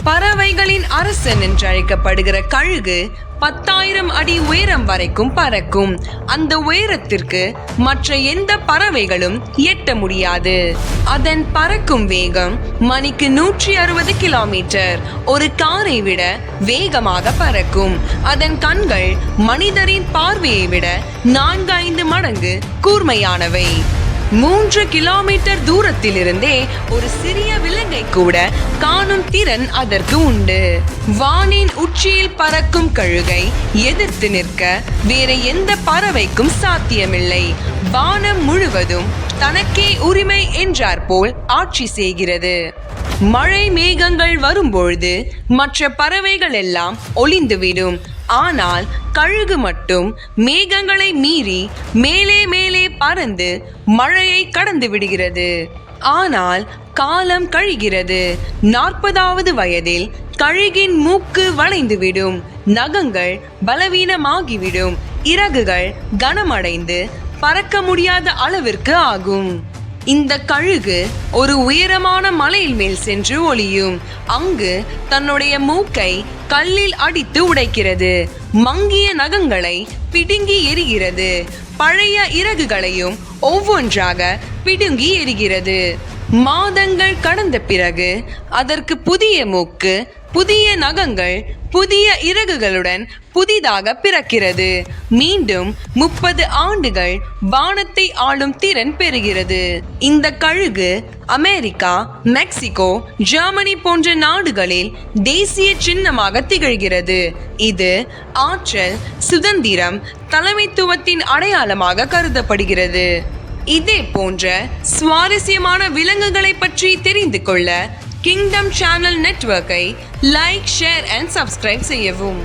பறவைகளின் அரசன் என்று அழைக்கப்படுகிற கழுகு 10,000 அடி உயரம் வரைக்கும் பறக்கும். அந்த உயரத்திற்கு மற்ற எந்த பறவைகளும் எட்ட முடியாது. அதன் பறக்கும் வேகம் மணிக்கு 160 கிலோமீட்டர். ஒரு காரை விட வேகமாக பறக்கும். அதன் கண்கள் மனிதரின் பார்வையை விட 4-5 மடங்கு கூர்மையானவை. 3 கிலோமீட்டர் தூரத்தில் இருந்தே ஒரு சிறிய விலங்கை கூட காணும் திறன் அதற்கு உண்டு. வானின் உச்சியில் பறக்கும் கழுகை எதிர்த்து நிற்க வேற எந்த பறவைக்கும் சாத்தியமில்லை. வானம் முழுவதும் தனக்கே உரிமை என்றார் போல் ஆட்சி செய்கிறது. மழை மேகங்கள் வரும்பொழுது மற்ற பறவைகள் எல்லாம் ஒளிந்துவிடும். ஆனால் கழுகு மட்டும் மேகங்களை மீறி மேலே மேலே பறந்து மழையை கடந்து விடுகிறது. ஆனால் காலம் கழிகிறது. 40வது வயதில் கழுகின் மூக்கு வளைந்துவிடும். நகங்கள் பலவீனமாகிவிடும். இறகுகள் கனமடைந்து பறக்க முடியாத அளவிற்கு ஆகும். இந்த கழுகு ஒரு உயரமான மலையில் மேல் சென்று ஒளியும். அங்கு தன்னுடைய மூக்கை கல்லில் அடித்து உடைக்கிறது. மங்கிய நகங்களை பிடுங்கி எரிகிறது. பழைய இறகுகளையும் ஒவ்வொன்றாக பிடுங்கி எரிகிறது. மாதங்கள் கடந்த பிறகு அதற்கு புதிய மூக்கு, புதிய நகங்கள், புதிய இறகுகளுடன் புதிதாக பிறக்கிறது. மீண்டும் 30 ஆண்டுகள் வானத்தை ஆளும் திறன் பெறுகிறது. இந்த கழுகு அமெரிக்கா, மெக்சிகோ, ஜெர்மனி போன்ற நாடுகளில் தேசிய சின்னமாக திகழ்கிறது. இது ஆற்றல், சுதந்திரம், தலைமைத்துவத்தின் அடையாளமாக கருதப்படுகிறது. இதே போன்ற சுவாரஸ்யமான விலங்குகளை பற்றி தெரிந்து கொள்ள கிங்டம் சேனல் நெட்வொர்க்கை லைக், ஷேர் அண்ட் சப்ஸ்கிரைப் செய்யவும்.